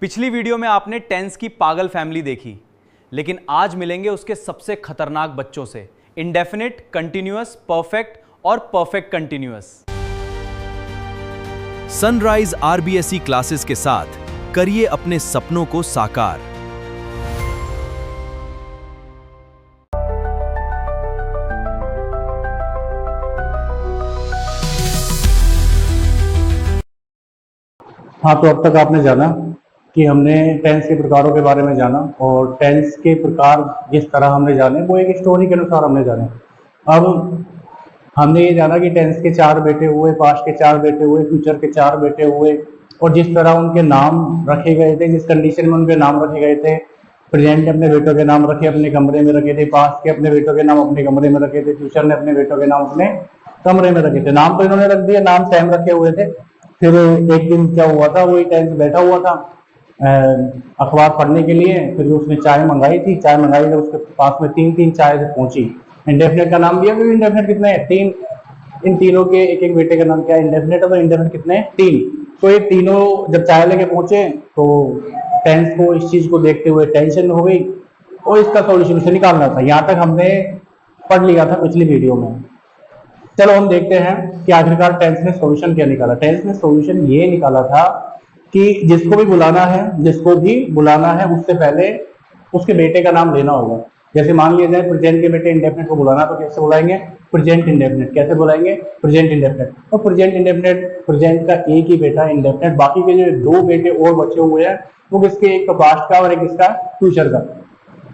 पिछली वीडियो में आपने टेंस की पागल फैमिली देखी, लेकिन आज मिलेंगे उसके सबसे खतरनाक बच्चों से, इंडेफिनिट, कंटिन्यूअस, परफेक्ट और perfect continuous. Sunrise RBSE classes के साथ करिए अपने सपनों को साकार। हाँ, तो अब तक आपने जाना कि हमने टेंस के प्रकारों के बारे में जाना और टेंस के प्रकार जिस तरह हमने जाने वो एक स्टोरी के अनुसार हमने जाने। अब हमने ये जाना कि टेंस के 4 बेटे हुए, पास्ट के 4 बेटे हुए, फ्यूचर के 4 बेटे हुए और जिस तरह उनके नाम रखे गए थे, जिस कंडीशन में उनके नाम रखे गए थे। प्रेजेंट ने अपने बेटों के नाम रखे, अपने कमरे में रखे थे। पास्ट के अपने बेटों के नाम अपने कमरे में रखे थे। फ्यूचर ने अपने बेटों के नाम अपने कमरे में रखे थे। नाम तो इन्होंने रख दिया, नाम सेम रखे हुए थे। फिर एक दिन क्या हुआ था, वही टेंस बैठा हुआ था अखबार पढ़ने के लिए। फिर उसने चाय मंगाई थी, चाय मंगाई तो उसके पास में 3 चाय पहुंची। इंडेफिनिट का नाम दिया, क्योंकि इंडेफिनिट कितने हैं? 3। इन तीनों के एक एक बेटे का नाम क्या है? इंडेफिनिट है। तो इंडेफिनिट कितने हैं? 3। तो ये तीनों जब चाय लेके पहुंचे तो टेंस को इस चीज को देखते हुए टेंशन हो गई और इसका सॉल्यूशन निकालना था। यहाँ तक हमने पढ़ लिया था पिछली वीडियो में। चलो हम देखते हैं कि आखिरकार टेंस ने सॉल्यूशन क्या निकाला। टेंस ने सॉल्यूशन ये निकाला था कि जिसको भी बुलाना है उससे पहले उसके बेटे का नाम लेना होगा। जैसे मान लिया जाए प्रेजेंट के बेटे इंडेफिनिट को बुलाना, तो कैसे बुलाएंगे? Present indefinite. कैसे बुलाएंगे? Present indefinite. तो प्रेजेंट इंडेफिनिट, प्रेजेंट का एक ही बेटा इंडेफिनिट, बाकी के जो 2 बेटे और बचे हुए हैं वो किसके? एक तो पास्ट का और एक किसका? फ्यूचर का।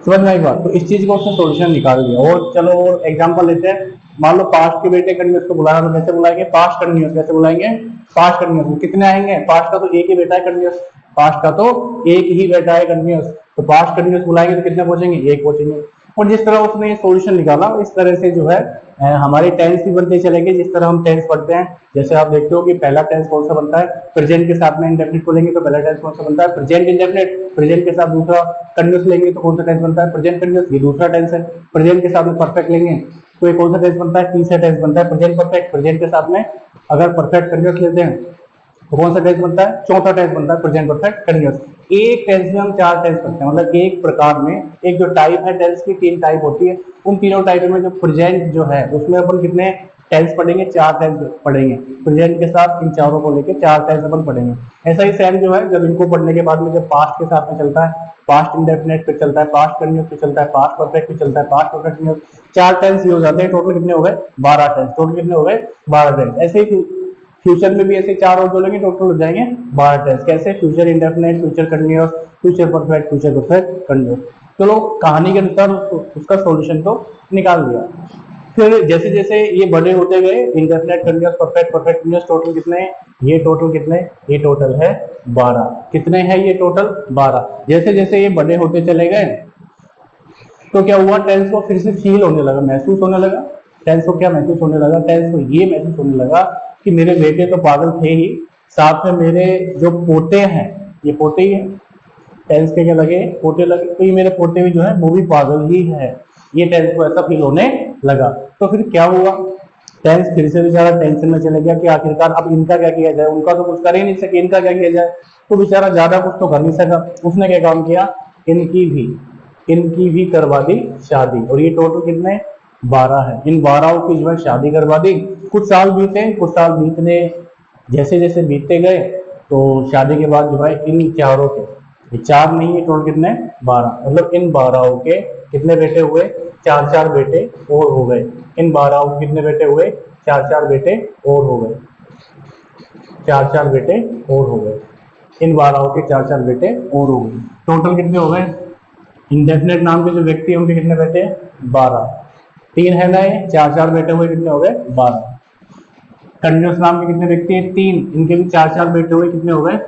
समझ में आई बात? तो इस चीज को उसने सॉल्यूशन निकाल दिया। और चलो एग्जांपल लेते हैं। मान लो पास्ट के बेटे कंटिन्यूअस को बुलाना, तो कैसे बुलाएंगे? Past continuous. कैसे बुलाएंगे? Past continuous. कितने आएंगे? पास्ट का तो एक ही बेटा है कंटिन्यूअस, पास्ट का तो एक ही बेटा है कंटिन्यूअस, तो पास्ट कंटिन्यूअस बुलाएंगे तो कितने पहुंचेंगे? 1 पहुंचेंगे। और जिस तरह उसने ये सॉल्यूशन निकाला, इस तरह से जो है हमारी टेंस भी बनते चलेंगे। जिस तरह हम टेंस पढ़ते हैं, जैसे आप देखते हो कि पहला टेंस कौन सा बनता है? प्रेजेंट के साथ में इंडेफिनिट को लेंगे तो पहला टेंस कौन सा बनता है? Present indefinite. प्रेजेंट के साथ दूसरा कंटिन्यूअस लेंगे तो कौन सा टेंस बनता है? Present continuous. ये दूसरा टेंस है। प्रेजेंट के साथ में परफेक्ट लेंगे तो ये कौन सा टेंस बनता है? तीसरा टेंस बनता है प्रेजेंट परफेक्ट। प्रेजेंट के साथ में अगर परफेक्ट कंटिन्यूअस लेते हैं तो कौन सा टेंस बनता है? चौथा टेंस बनता है प्रेजेंट परफेक्ट कंटिन्यूअस। एक टेंस में हम 4 टेंस पढ़ते हैं, मतलब एक प्रकार में एक जो टाइप है टेंस की, 3 टाइप होती है। उन तीनों टाइप में जो प्रेजेंट जो है उसमें अपन कितने टेंस पढ़ेंगे? 4 टेंस पढ़ेंगे। प्रेजेंट के साथ इन चारों को लेके 4 टेंस अपन पढ़ेंगे। ऐसा ही सेम जो है जब इनको पढ़ने के बाद में जब पास्ट के साथ में चलता है, पास्ट इंडेफिनिट पे चलता है, पास्ट कंटिन्यूअस पे चलता है, पास्ट परफेक्ट पे चलता है, पास्ट परफेक्ट कंटिन्यूअस, 4 टेंस ही हो जाते हैं। टोटल कितने हो गए? 12 टेंस। टोटल कितने हो गए? 12 टेंस। ऐसे ही फ्यूचर में भी ऐसे 4 और जोड़ेंगे, टोटल हो जाएंगे 12 टेंस। कैसे? Future indefinite, future continuous, future perfect continuous. चलो कहानी के अनुसार उसका सॉल्यूशन तो निकाल दिया। फिर जैसे जैसे ये बड़े होते गए, indefinite, continuous, perfect, perfect continuous, total कितने? ये टोटल कितने? ये टोटल है 12। कितने हैं ये टोटल? 12। जैसे जैसे ये बड़े होते चले गए तो क्या हुआ? टेंस को फिर से फील होने लगा, महसूस होने लगा। टेंस को क्या महसूस होने लगा? टेंस को ये महसूस होने लगा कि मेरे बेटे तो पागल थे ही, साथ में मेरे जो पोते हैं, ये पोते ही है। टेंस के क्या लगे? पोते लगे। तो ये मेरे पोते भी जो है वो भी पागल ही है। ये टेंस को ऐसा फील होने लगा। तो फिर क्या हुआ? टेंस फिर से बेचारा टेंशन में चले गया कि आखिरकार अब इनका क्या किया जाए। उनका तो कुछ कर ही नहीं सके, इनका क्या किया जाए। तो बेचारा ज्यादा कुछ तो कर नहीं सका। उसने क्या काम किया? इनकी भी करवा दी शादी। और ये टोटल कितने? 12 है। इन 12 की जो है शादी करवा दी। कुछ साल बीतने जैसे जैसे बीतते गए तो शादी के बाद जो है इन चारों के, ये 4 नहीं है टोटल कितने? 12। मतलब इन 12 के कितने बेटे हुए? 4 बेटे और हो गए। इन 12 के कितने बेटे हुए? 4 बेटे और हो गए। 4 बेटे और हो गए। इन 12 के 4 बेटे और हो गए। टोटल कितने हो गए? इंडेफिनिट नाम के जो व्यक्ति हैं उनके कितने बेटे? 12। 3 है ना, ये 4 बेटे हुए, कितने हो गए? 12। कंटिन्यूअस नाम के कितने व्यक्ति हैं? 3। इनके भी 4 बेटे हुए, कितने हो गए?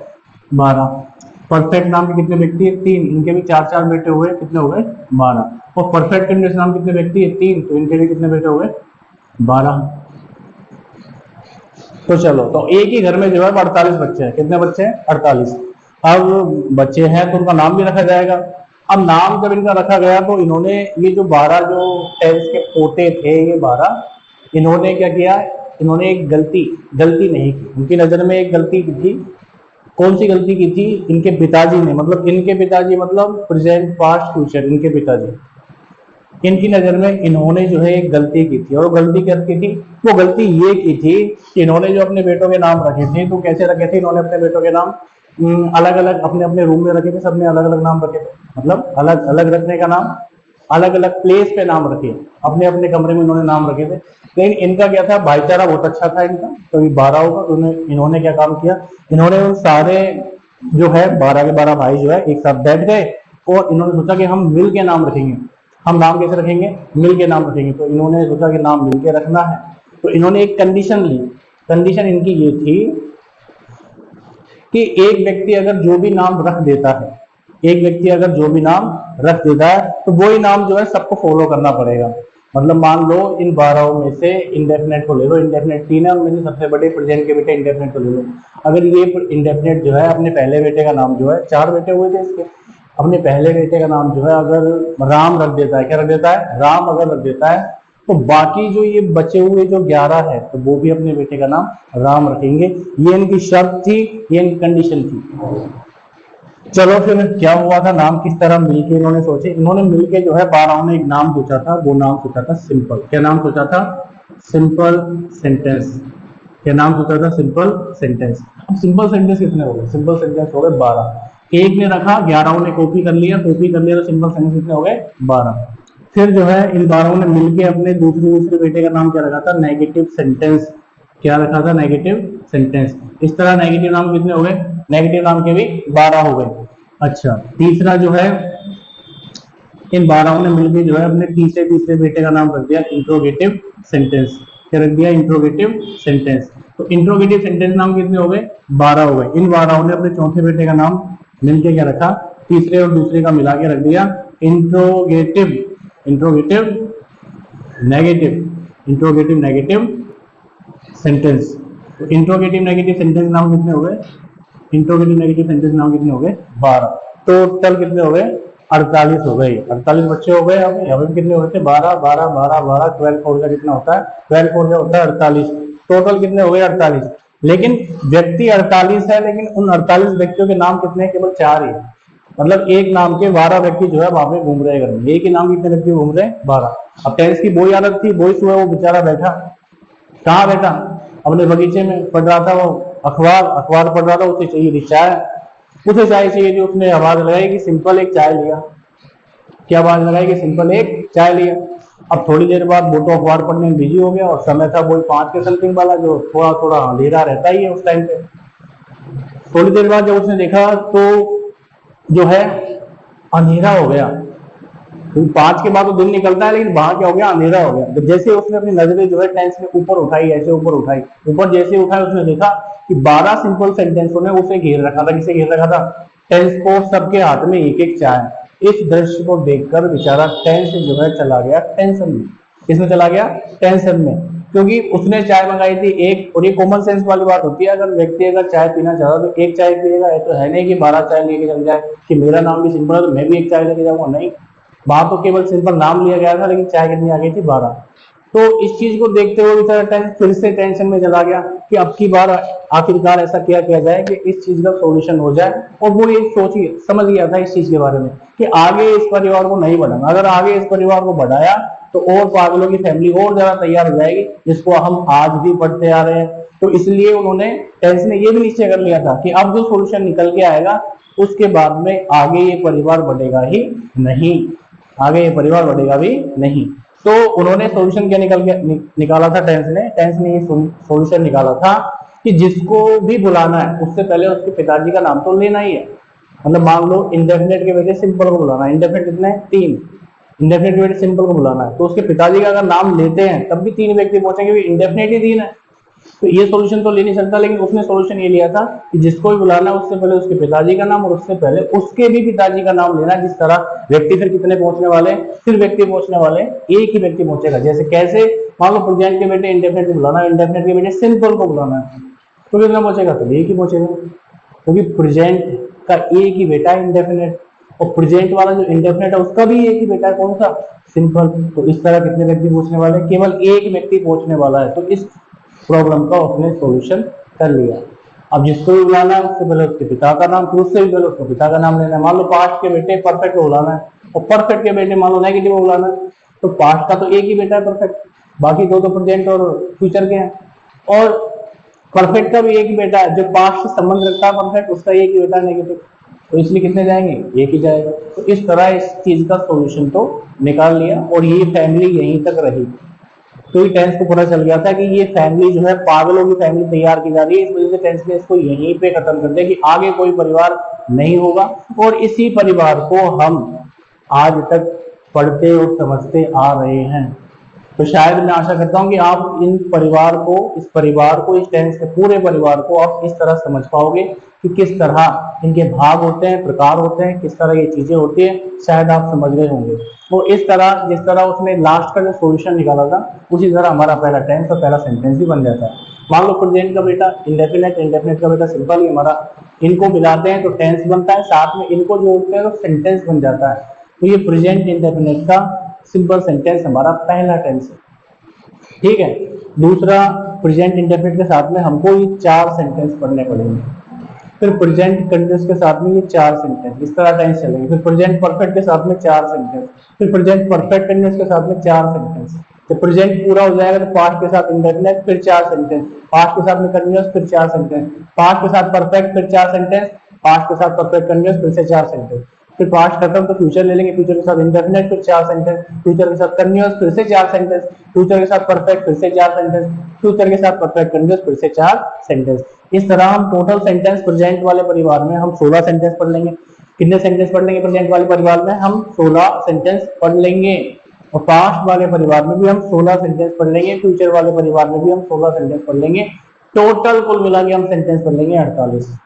12। परफेक्ट नाम के कितने व्यक्ति हैं? 3। इनके भी 4 बेटे हुए, कितने हो गए? 12। और परफेक्ट कंटिन्यूअस नाम कितने व्यक्ति हैं? 3। तो इनके भी कितने बेटे हो गए? 12। तो चलो, तो एक ही घर में जो है 48 बच्चे हैं। कितने बच्चे हैं? 48। अब बच्चे हैं तो उनका नाम भी रखा जाएगा। अब नाम जब इनका रखा गया तो इन्होंने ये जो 12 जो टेंस के पोते थे, ये 12, इन्होंने क्या किया? इन्होंने एक गलती नहीं की। उनकी नजर में एक गलती थी कौन सी गलती की थी? इनके पिताजी ने, मतलब इनके पिताजी मतलब प्रेजेंट पास्ट फ्यूचर, इनके पिताजी, इनकी नजर में इन्होंने जो है एक गलती की थी। और गलती क्या की थी? वो गलती ये की थी कि इन्होंने जो अपने बेटों के नाम रखे थे, तो कैसे रखे थे इन्होंने अपने बेटों के नाम? अलग अलग अपने अपने रूम में रखे थे, सबने अलग अलग नाम रखे थे, मतलब अलग अलग रखने का नाम, अलग अलग प्लेस पे नाम रखे, अपने अपने कमरे में इन्होंने नाम रखे थे। लेकिन इनका क्या था, भाईचारा बहुत अच्छा था इनका, कभी 12 होगा तो इन्होंने क्या काम किया, इन्होंने उन सारे जो है 12 के 12 भाई जो है एक साथ बैठ गए और इन्होंने सोचा कि हम मिल के नाम रखेंगे। हम नाम कैसे रखेंगे? मिल के नाम रखेंगे। तो इन्होंने सोचा कि नाम मिल के रखना है, तो इन्होंने एक कंडीशन ली। कंडीशन इनकी ये थी कि एक व्यक्ति अगर जो भी नाम रख देता है, एक व्यक्ति अगर जो भी नाम रख देता है, तो वही नाम जो है सबको फॉलो करना पड़ेगा। मतलब मान लो इन 12 में से इंडेफिनेट को ले लो, इंडेफिनेट 3 है, उनमें से सबसे बड़े प्रेजेंट के बेटे इंडेफिनेट को ले लो। अगर ये इंडेफिनेट जो है अपने पहले बेटे का नाम जो है, 4 बेटे हुए थे इसके, अपने पहले बेटे का नाम जो है अगर राम रख देता है, क्या रख देता है? राम अगर रख देता है, तो बाकी जो ये बचे हुए जो 11 है, तो वो भी अपने बेटे का नाम राम रखेंगे। ये इनकी शर्त थी, ये इनकी कंडीशन थी। चलो फिर क्या हुआ था, नाम किस तरह मिलके इन्होंने सोचे? इन्होंने मिलके जो है 12 ने एक नाम सोचा था, वो नाम सोचा था सिंपल। क्या नाम सोचा था? Simple sentence. क्या नाम सोचा था? Simple sentence. अब सिंपल सेंटेंस कितने हो गए? सिंपल सेंटेंस हो गए 12। एक ने रखा, 11 ने कॉपी कर लिया, तो सिंपल सेंटेंस कितने हो गए? 12। फिर जो है इन 12 ने मिलके अपने दूसरे बेटे का नाम क्या रखा था? Negative sentence. क्या रखा था? Negative sentence. इस तरह नेगेटिव नाम कितने हो गए? नेगेटिव नाम के भी 12 हो गए। अच्छा, तीसरा जो है इन 12 ने मिलकर जो है अपने तीसरे बेटे का नाम रख दिया इंट्रोगेटिव सेंटेंस। क्या रख दिया? Interrogative sentence. तो इंट्रोगेटिव सेंटेंस नाम कितने हो गए? 12 हो गए। इन 12 ने अपने चौथे बेटे का नाम मिलके क्या रखा? तीसरे और दूसरे का मिला के रख दिया इंट्रोगेटिव नेगेटिव सेंटेंस। तो इंट्रोगेटिव नेगेटिव सेंटेंस नाम कितने हो गए? इंट्रोगेटिव नेगेटिव सेंटेंस नाम कितने हो गए? 12। टोटल कितने हो गए? 48 हो गए। 48 बच्चे हो गए। अब यहाँ पे कितने होते हैं? 12 12 12 12 12 फोर का कितना होता है? 12 फोर का होता है 48। टोटल कितने हो गए? 48। लेकिन व्यक्ति 48 है, लेकिन उन 48 व्यक्तियों के नाम कितने हैं? केवल 4 ही। मतलब एक नाम के 12 व्यक्ति जो है वहां पे घूम रहे हैं। एक ही नाम कितने व्यक्ति घूम रहे हैं? 12। अब टेंस की वही आदत थी, वही सुबह वो बेचारा बैठा, कहाँ बैठा? अपने बगीचे में पढ़ रहा था, वो अखबार पढ़ रहा था। उसे चाहिए चाय, उसे चाय चाहिए थी। उसने आवाज लगाई कि सिंपल एक चाय लिया। क्या आवाज लगाई कि सिंपल एक चाय लिया। अब थोड़ी देर बाद वो तो अखबार पढ़ने में बिजी हो गया और समय था वही 5 के समथिंग वाला, जो थोड़ा थोड़ा अंधेरा रहता ही है उस टाइम पे। थोड़ी देर बाद जब उसने देखा तो जो है अंधेरा हो गया। तो 5 के बाद तो दिन निकलता है, लेकिन वहां क्या हो गया? अंधेरा हो गया। तो जैसे उसने अपनी नजरें जो है टेंस में ऊपर उठाई, ऐसे ऊपर जैसे उठाई, उसने देखा कि 12 सिंपल सेंटेंसों ने उसे घेर रखा था। किसे घेर रखा था? टेंस को। सबके हाथ में एक एक चाय। इस दृश्य को देखकर बेचारा टेंस जो है चला गया टेंशन में। किसमें चला गया? टेंशन में। क्योंकि उसने चाय मंगाई थी एक, और ये कॉमन सेंस वाली बात होती है। अगर व्यक्ति अगर चाय पीना चाहता तो एक चाय पिएगा, तो है नहीं कि 12 चाय लेके चल जाए कि मेरा नाम भी सिंपल है तो मैं भी एक चाय लेके जाऊंगा। नहीं, वहां तो केवल सिंपल नाम लिया गया था, लेकिन चाय कितनी आ गई थी? 12। तो इस चीज को देखते हुए बेचारा फिर से टेंशन में चला गया कि अब की बार आखिरकार ऐसा क्या किया जाए कि इस चीज का सॉल्यूशन हो जाए। और वो ये समझ गया था इस चीज के बारे में कि आगे इस परिवार को नहीं बढ़ाना। अगर आगे इस परिवार को बढ़ाया तो और पागलों की फैमिली और ज्यादा तैयार हो जाएगी, जिसको हम आज भी पढ़ते आ रहे हैं। तो इसलिए उन्होंने टेंस ने ये भी निश्चय कर लिया था कि अब जो सोल्यूशन निकल के आएगा उसके बाद में आगे ये परिवार बढ़ेगा ही नहीं, आगे ये परिवार बढ़ेगा भी नहीं। तो उन्होंने सॉल्यूशन क्या निकाला था? टेंस ने ये सॉल्यूशन निकाला था कि जिसको भी बुलाना है उससे पहले उसके पिताजी का नाम तो लेना ही है। मतलब मान लो इंडेफिनेट के वजह सिंपल को बुलाना है। इंडेफिनेट कितने? 3। इंडेफिनेट के वजह सिंपल को बुलाना है, तो उसके पिताजी का अगर नाम लेते हैं तब भी 3 व्यक्ति पहुंचेंगे। इंडेफिनेट ही 3 है, तो ये सॉल्यूशन तो ले नहीं सकता। लेकिन उसने सॉल्यूशन ये लिया था कि जिसको भी बुलाना है उससे पहले उसके पिताजी का नाम और उससे पहले उसके भी पिताजी का नाम लेना। जिस तरह व्यक्ति फिर कितने पहुंचने वाले? फिर व्यक्ति पहुंचने वाले एक ही व्यक्ति पहुंचेगा। जैसे कैसे? मान लो प्रेजेंट के बेटे इंडेफिनेट को बुलाना है, इंडेफिनेट के बेटे सिंपल को बुलाना है, तो कितना पहुंचेगा? तो एक ही पहुंचेगा, क्योंकि प्रेजेंट का एक ही बेटा है इंडेफिनेट, और प्रेजेंट वाला जो इंडेफिनेट है उसका भी एक ही बेटा है। कौन सा? सिंपल। तो इस तरह कितने व्यक्ति पहुंचने वाले? केवल एक व्यक्ति पहुंचने वाला है। तो इस प्रॉब्लम का उसने सॉल्यूशन कर लिया। अब जिसको भी बुलाना है उससे पहले उसके पिता का नाम, फिर उससे भी पहले उसको पिता का नाम लेना है। मान लो पास्ट के बेटे परफेक्ट को बुलाना है और परफेक्ट के बेटे मान लो नेगेटिव को बुलाना है, तो पास्ट का तो एक ही बेटा है परफेक्ट, बाकी दो तो प्रेजेंट और फ्यूचर के हैं। और परफेक्ट का भी एक ही बेटा है, जो पास्ट से संबंध रखता है परफेक्ट, उसका एक ही बेटा है नेगेटिव, तो इसलिए कितने जाएंगे, एक ही जाएगा। तो इस तरह इस चीज का सोल्यूशन तो निकाल लिया और ये फैमिली यहीं तक रही। तो टेंस को पता चल गया था कि ये फैमिली जो है पागलों की फैमिली तैयार की जा रही है, इस वजह से टेंस ने इसको यहीं पे खत्म कर दिया कि आगे कोई परिवार नहीं होगा। और इसी परिवार को हम आज तक पढ़ते और समझते आ रहे हैं। तो शायद मैं आशा करता हूं कि आप इन परिवार को, इस परिवार को, इस टेंस के पूरे परिवार को आप इस तरह समझ पाओगे कि किस तरह इनके भाग होते हैं, प्रकार होते हैं, किस तरह ये चीजें होती है, शायद आप समझ गए होंगे। तो इस तरह जिस तरह उसने लास्ट का जो सॉल्यूशन निकाला था, उसी तरह हमारा पहला टेंस और पहला सेंटेंस भी बन जाता है। मान लो प्रेजेंट का बेटा इंडेफिनेट, इंडेफिनेट का बेटा सिंपल ही हमारा, इनको मिलाते हैं तो टेंस बनता है, साथ में इनको जोड़ते हैं तो सेंटेंस बन जाता है। तो ये प्रेजेंट इंडेफिनेट का सिंपल सेंटेंस हमारा पहला टेंस है, ठीक है। दूसरा, प्रेजेंट इंडेफिनिट के साथ में हमको ये 4 सेंटेंस पढ़ने पड़ेंगे, फिर प्रेजेंट कंटिन्यूअस के साथ में ये 4 सेंटेंस, इस तरह टेंस चलेंगे। फिर प्रेजेंट परफेक्ट के साथ में 4 सेंटेंस, फिर प्रेजेंट परफेक्ट कंटिन्यूअस के साथ में 4 सेंटेंस। जब प्रेजेंट पूरा हो जाएगा तो पास्ट के साथ इंडेफिनिट, फिर 4 सेंटेंस, पास्ट के साथ में कंटिन्यूअस, फिर 4 सेंटेंस, पास्ट के साथ परफेक्ट, फिर 4 सेंटेंस, पास्ट के साथ परफेक्ट कंटिन्यूअस, फिर से 4 सेंटेंस। फिर पास्ट खत्म तो फ्यूचर ले लेंगे, फ्यूचर के साथ इंडेफिनेट, फिर 4 सेंटेंस, फ्यूचर के साथ कंटिन्यूअस, फिर से 4 सेंटेंस, फ्यूचर के साथ परफेक्ट, फिर से 4 सेंटेंस, फ्यूचर के साथ परफेक्ट कंटिन्यूअस, फिर से 4 सेंटेंस। इस तरह हम टोटल सेंटेंस प्रेजेंट वाले परिवार में हम 16 सेंटेंस पढ़ लेंगे। कितने सेंटेंस पढ़ लेंगे प्रेजेंट वाले परिवार में? हम 16 सेंटेंस पढ़ लेंगे। और पास्ट वाले परिवार में भी हम 16 सेंटेंस पढ़ लेंगे, फ्यूचर वाले परिवार में भी हम 16 सेंटेंस पढ़ लेंगे। टोटल कुल मिला के हम सेंटेंस पढ़ लेंगे 48।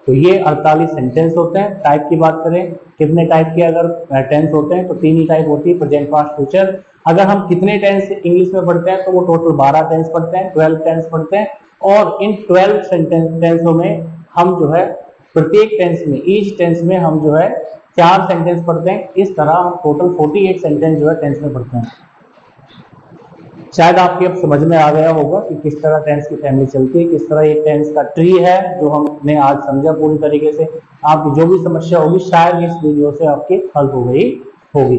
तो ये 48 सेंटेंस होते हैं। टाइप की बात करें, कितने टाइप के अगर टेंस होते हैं तो 3 ही टाइप होती है, प्रेजेंट, पास्ट, फ्यूचर। अगर हम कितने टेंस इंग्लिश में पढ़ते हैं तो वो टोटल 12 टेंस पढ़ते हैं, 12 टेंस पढ़ते हैं। और इन 12 टेंसों में हम जो है प्रत्येक टेंस में, ईच टेंस में हम जो है 4 सेंटेंस पढ़ते हैं। इस तरह हम टोटल 48 सेंटेंस जो है टेंस में पढ़ते हैं। शायद आपके अब समझ में आ गया होगा कि किस तरह टेंस की फैमिली चलती है, किस तरह ये टेंस का ट्री है जो हमने आज समझा पूरी तरीके से। आपकी जो भी समस्या होगी शायद इस वीडियो से आपकी हल हो गई होगी।